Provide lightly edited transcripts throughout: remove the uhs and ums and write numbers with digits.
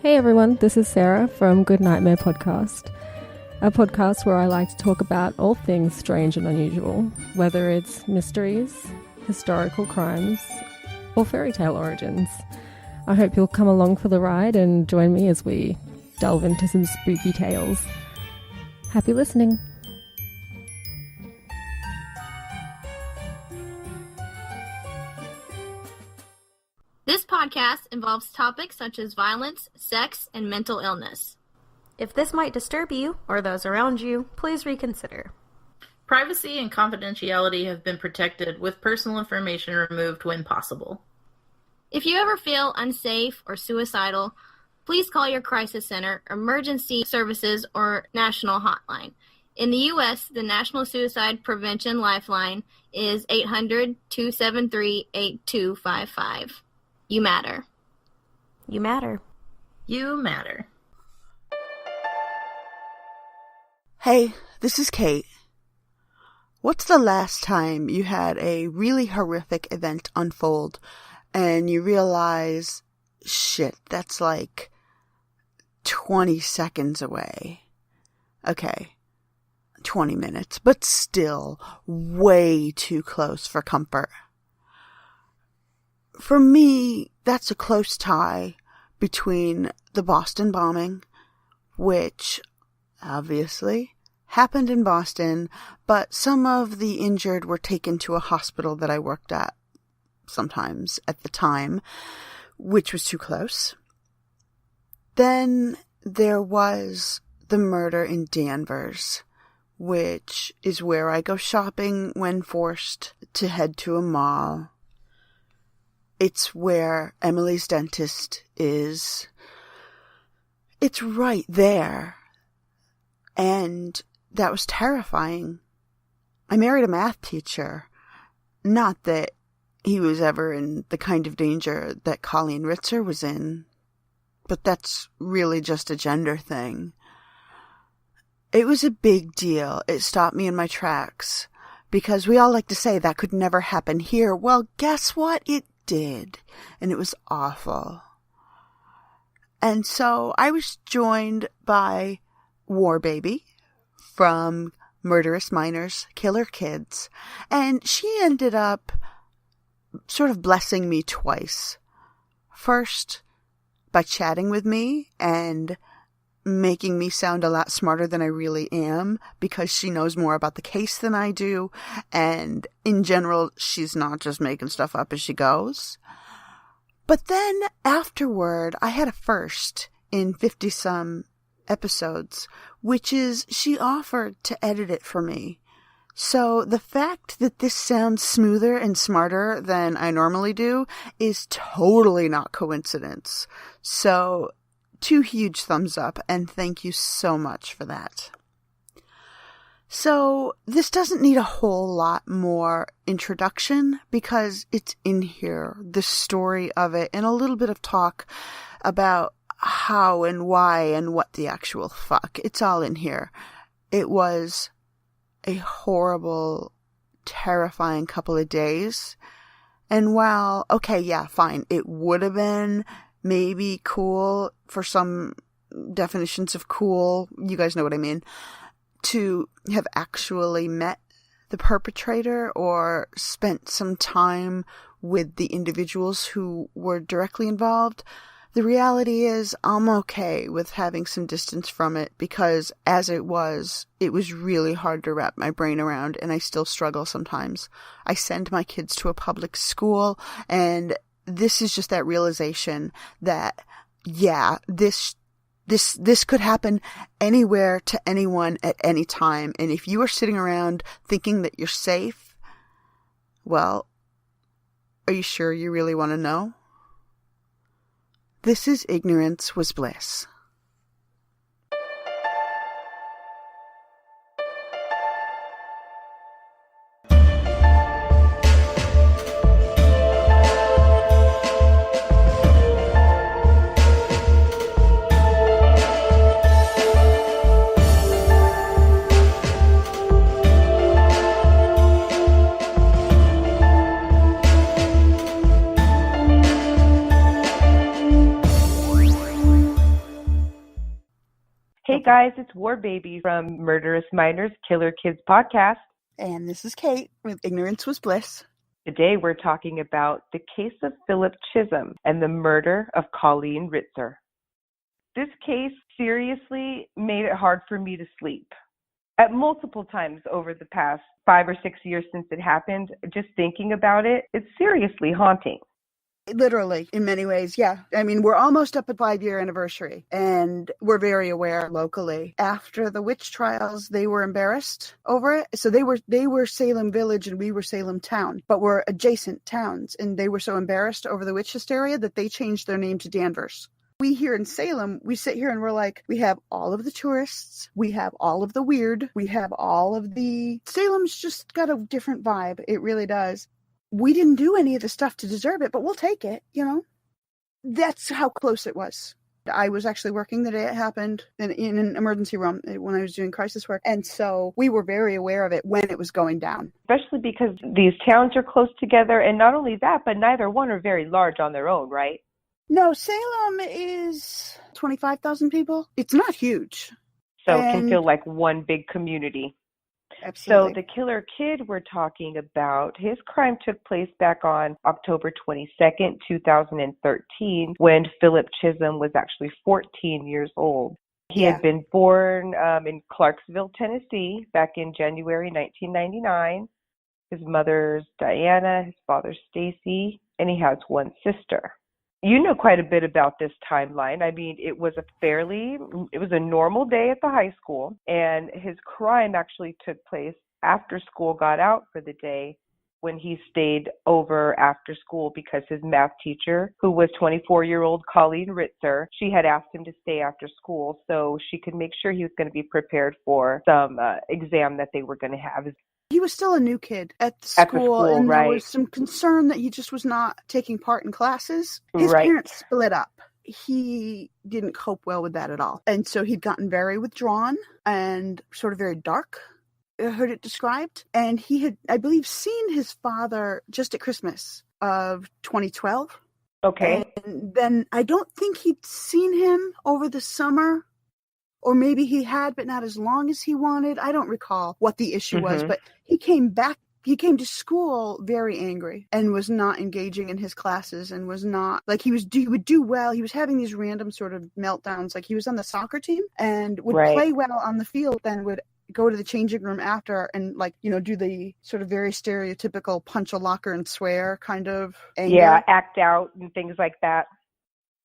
Hey everyone, this is Sarah from Good Nightmare Podcast, a podcast where I like to talk about all things strange and unusual, whether it's mysteries, historical crimes, or fairy tale origins. I hope you'll come along for the ride and join me as we delve into some spooky tales. Happy listening. This podcast involves topics such as violence, sex, and mental illness. If this might disturb you or those around you, please reconsider. Privacy and confidentiality have been protected, with personal information removed when possible. If you ever feel unsafe or suicidal, please call your crisis center, emergency services, or national hotline. In the U.S., the National Suicide Prevention Lifeline is 800-273-8255. You matter. You matter. You matter. Hey, this is Kate. What's the last time you had a really horrific event unfold and you realize, shit, that's like 20 seconds away? Okay, 20 minutes, but still way too close for comfort. For me, that's a close tie between the Boston bombing, which obviously happened in Boston, but some of the injured were taken to a hospital that I worked at sometimes at the time, which was too close. Then there was the murder in Danvers, which is where I go shopping when forced to head to a mall. It's where Emily's dentist is. It's right there. And that was terrifying. I married a math teacher. Not that he was ever in the kind of danger that Colleen Ritzer was in, but that's really just a gender thing. It was a big deal. It stopped me in my tracks, because we all like to say that could never happen here. Well, guess what? It did, and it was awful. And so I was joined by Warbaby from Murderous Minors, Killer Kids, and she ended up sort of blessing me twice. First, by chatting with me and making me sound a lot smarter than I really am, because she knows more about the case than I do, and in general, she's not just making stuff up as she goes. But then afterward, I had a first in 50-some episodes, which is she offered to edit it for me. So the fact that this sounds smoother and smarter than I normally do is totally not coincidence. So 2 huge thumbs up, and thank you so much for that. So this doesn't need a whole lot more introduction, because it's in here, the story of it, and a little bit of talk about how and why and what the actual fuck. It's all in here. It was a horrible, terrifying couple of days. And while, okay, yeah, fine, it would have been maybe cool for some definitions of cool, you guys know what I mean, to have actually met the perpetrator or spent some time with the individuals who were directly involved. The reality is I'm okay with having some distance from it, because as it was really hard to wrap my brain around, and I still struggle sometimes. I send my kids to a public school, and this is just that realization that, yeah, this could happen anywhere to anyone at any time. And if you are sitting around thinking that you're safe, well, are you sure you really want to know? This is Ignorance Was Bliss. guys, it's Warbaby from Murderous Minors Killer Kids podcast. And this is Kate with Ignorance Was Bliss. Today we're talking about the case of Philip Chism and the murder of Colleen Ritzer. This case seriously made it hard for me to sleep. At multiple times over the past 5 or 6 years since it happened, just thinking about it, it's seriously haunting. Literally, in many ways, yeah. I mean, we're almost up at 5-year anniversary, and we're very aware locally. After the witch trials, they were embarrassed over it. So they were Salem Village and we were Salem Town, but we're adjacent towns, and they were so embarrassed over the witch hysteria that they changed their name to Danvers. We here in Salem, we sit here and we're like, we have all of the tourists, we have all of the weird, we have all of the... Salem's just got a different vibe. It really does. We didn't do any of the stuff to deserve it, but we'll take it, you know? That's how close it was. I was actually working the day it happened in an emergency room when I was doing crisis work. And so we were very aware of it when it was going down. Especially because these towns are close together. And not only that, but neither one are very large on their own, right? No, Salem is 25,000 people. It's not huge. So it can feel like one big community. Absolutely. So the killer kid we're talking about, his crime took place back on October 22nd, 2013, when Philip Chism was actually 14 years old. He had been born in Clarksville, Tennessee, back in January 1999. His mother's Diana, his father's Stacy, and he has one sister. You know quite a bit about this timeline. I mean, it was a normal day at the high school, and his crime actually took place after school got out for the day, when he stayed over after school because his math teacher, who was 24-year-old Colleen Ritzer, she had asked him to stay after school so she could make sure he was going to be prepared for some exam that they were going to have. He was still a new kid at the school, and right. There was some concern that he just was not taking part in classes. His parents split up. He didn't cope well with that at all. And so he'd gotten very withdrawn and sort of very dark. I heard it described. And he had, I believe, seen his father just at Christmas of 2012. Okay. And then I don't think he'd seen him over the summer. Or maybe he had, but not as long as he wanted. I don't recall what the issue was, but he came back. He came to school very angry and was not engaging in his classes and was not, like, he would do well. He was having these random sort of meltdowns. Like, he was on the soccer team and would play well on the field, then would go to the changing room after and, like, you know, do the sort of very stereotypical punch a locker and swear kind of anger. Yeah, act out and things like that.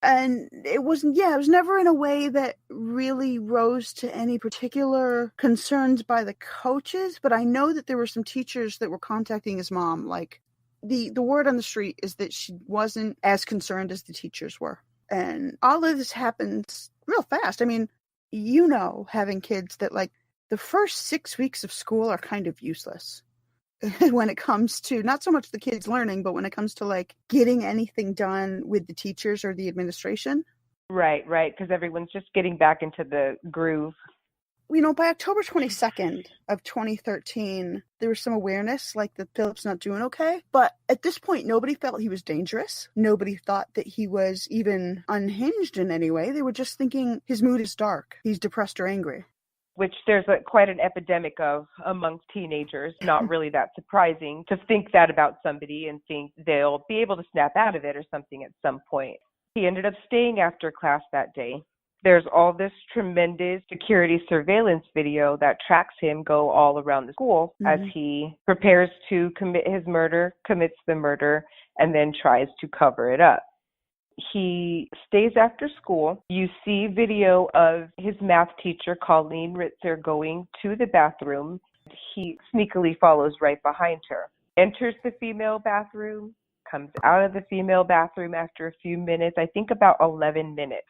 And it was never in a way that really rose to any particular concerns by the coaches. But I know that there were some teachers that were contacting his mom. Like, the word on the street is that she wasn't as concerned as the teachers were. And all of this happens real fast. I mean, you know, having kids that, like, the first 6 weeks of school are kind of useless. When it comes to not so much the kids learning, but when it comes to, like, getting anything done with the teachers or the administration. Right, because everyone's just getting back into the groove. You know, by October 22nd of 2013, there was some awareness, like, that Philip's not doing okay. But at this point, nobody felt he was dangerous. Nobody thought that he was even unhinged in any way. They were just thinking his mood is dark. He's depressed or angry. Which there's quite an epidemic of amongst teenagers. Not really that surprising to think that about somebody and think they'll be able to snap out of it or something at some point. He ended up staying after class that day. There's all this tremendous security surveillance video that tracks him go all around the school as he prepares to commit his murder, commits the murder, and then tries to cover it up. He stays after school. You see video of his math teacher, Colleen Ritzer, going to the bathroom. He sneakily follows right behind her, enters the female bathroom, comes out of the female bathroom after a few minutes, I think about 11 minutes.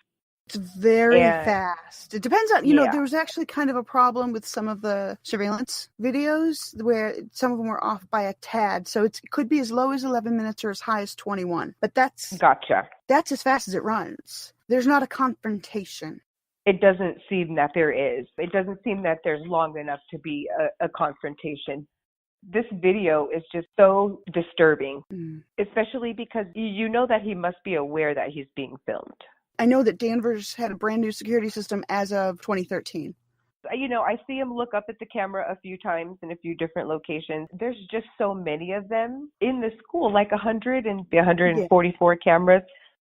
It's very fast. It depends on, you know, there was actually kind of a problem with some of the surveillance videos where some of them were off by a tad. So it could be as low as 11 minutes or as high as 21. But that's as fast as it runs. There's not a confrontation. It doesn't seem that there is. It doesn't seem that there's long enough to be a confrontation. This video is just so disturbing, especially because you know that he must be aware that he's being filmed. I know that Danvers had a brand new security system as of 2013. I see him look up at the camera a few times in a few different locations. There's just so many of them in the school, like 144 cameras.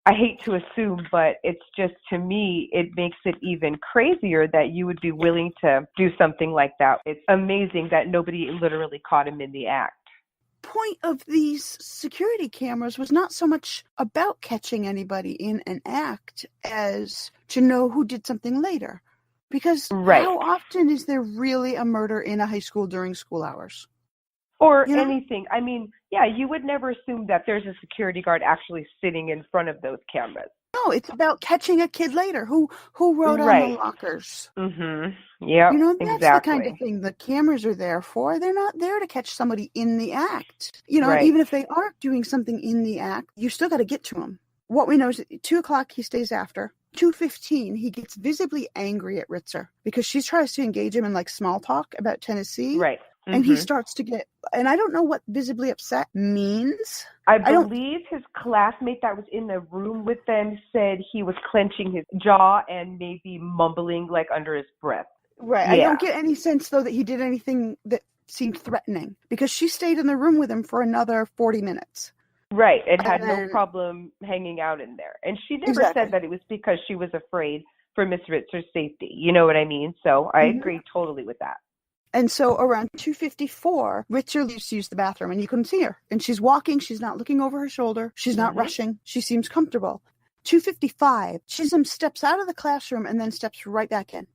I hate to assume, but it's just, to me, it makes it even crazier that you would be willing to do something like that. It's amazing that nobody literally caught him in the act. Point of these security cameras was not so much about catching anybody in an act as to know who did something later. Because how often is there really a murder in a high school during school hours? Or anything. I mean, yeah, you would never assume that there's a security guard actually sitting in front of those cameras. No, it's about catching a kid later who wrote on the lockers. Mm-hmm. Yeah, that's the kind of thing the cameras are there for. They're not there to catch somebody in the act. Even if they aren't doing something in the act, you still got to get to them. What we know is at 2 o'clock he stays after. 2:15 he gets visibly angry at Ritzer because she tries to engage him in like small talk about Tennessee. Right. Mm-hmm. And he starts to get, and I don't know what visibly upset means. I believe his classmate that was in the room with them said he was clenching his jaw and maybe mumbling like under his breath. Right. Yeah. I don't get any sense though that he did anything that seemed threatening because she stayed in the room with him for another 40 minutes. Right, and had no problem hanging out in there. And she never said that it was because she was afraid for Miss Ritzer's safety. You know what I mean? So I agree totally with that. And so around 2:54, Ritzer leaves to use the bathroom, and you couldn't see her. And she's walking. She's not looking over her shoulder. She's not rushing. She seems comfortable. 2:55, Chism steps out of the classroom and then steps right back in.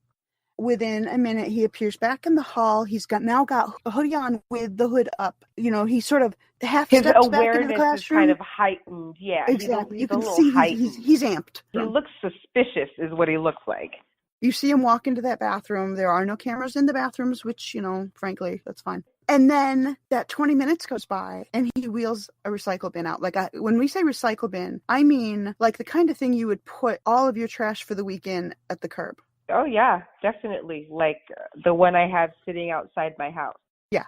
Within a minute, he appears back in the hall. He's now got a hoodie on with the hood up. He sort of half steps back into the classroom. His awareness is kind of heightened. Yeah, exactly. You can see he's amped. He looks suspicious is what he looks like. You see him walk into that bathroom. There are no cameras in the bathrooms, which, frankly, that's fine. And then that 20 minutes goes by and he wheels a recycle bin out. Like when we say recycle bin, I mean like the kind of thing you would put all of your trash for the week in at the curb. Oh, yeah, definitely. Like the one I have sitting outside my house. Yeah.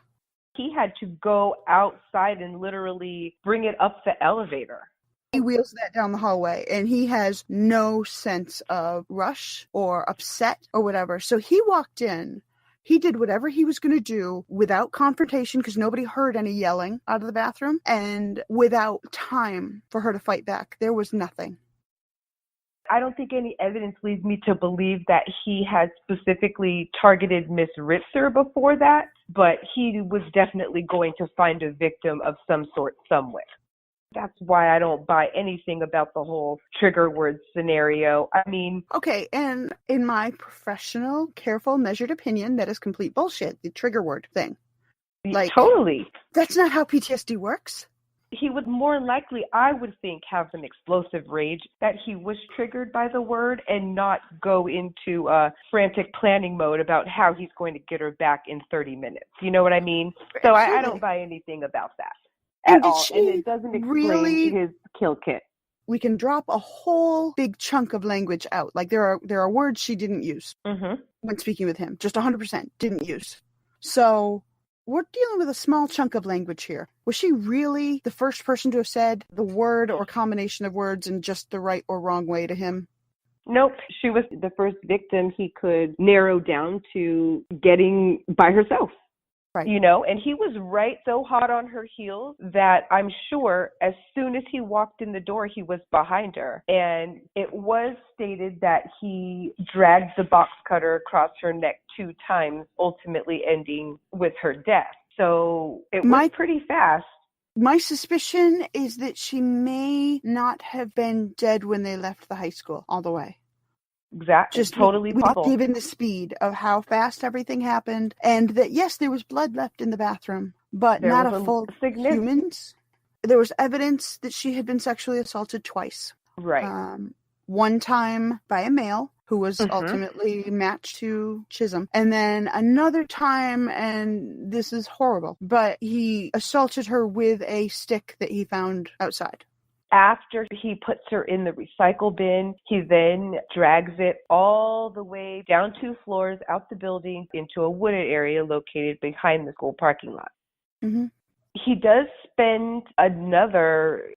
He had to go outside and literally bring it up the elevator. He wheels that down the hallway, and he has no sense of rush or upset or whatever. So he walked in. He did whatever he was going to do without confrontation because nobody heard any yelling out of the bathroom and without time for her to fight back. There was nothing. I don't think any evidence leads me to believe that he had specifically targeted Miss Ritzer before that, but he was definitely going to find a victim of some sort somewhere. That's why I don't buy anything about the whole trigger word scenario. I mean... Okay, and in my professional, careful, measured opinion, that is complete bullshit, the trigger word thing. Totally. That's not how PTSD works. He would more likely, I would think, have an explosive rage that he was triggered by the word and not go into a frantic planning mode about how he's going to get her back in 30 minutes. You know what I mean? So I don't buy anything about that at all. And it doesn't explain his kill kit. We can drop a whole big chunk of language out. Like there are words she didn't use when speaking with him. Just 100% didn't use. So... we're dealing with a small chunk of language here. Was she really the first person to have said the word or combination of words in just the right or wrong way to him? Nope. She was the first victim he could narrow down to getting by herself. Right. And he was right so hot on her heels that I'm sure as soon as he walked in the door, he was behind her. And it was stated that he dragged the box cutter across her neck 2 times, ultimately ending with her death. So it was pretty fast. My suspicion is that she may not have been dead when they left the high school all the way. Exactly. Just totally possible. Given the speed of how fast everything happened, and that, yes, there was blood left in the bathroom, but not a full humans. There was evidence that she had been sexually assaulted twice. Right. One time by a male who was ultimately matched to Chism. And then another time, and this is horrible, but he assaulted her with a stick that he found outside. After he puts her in the recycle bin, he then drags it all the way down 2 floors out the building into a wooded area located behind the school parking lot. Mm-hmm. He does spend another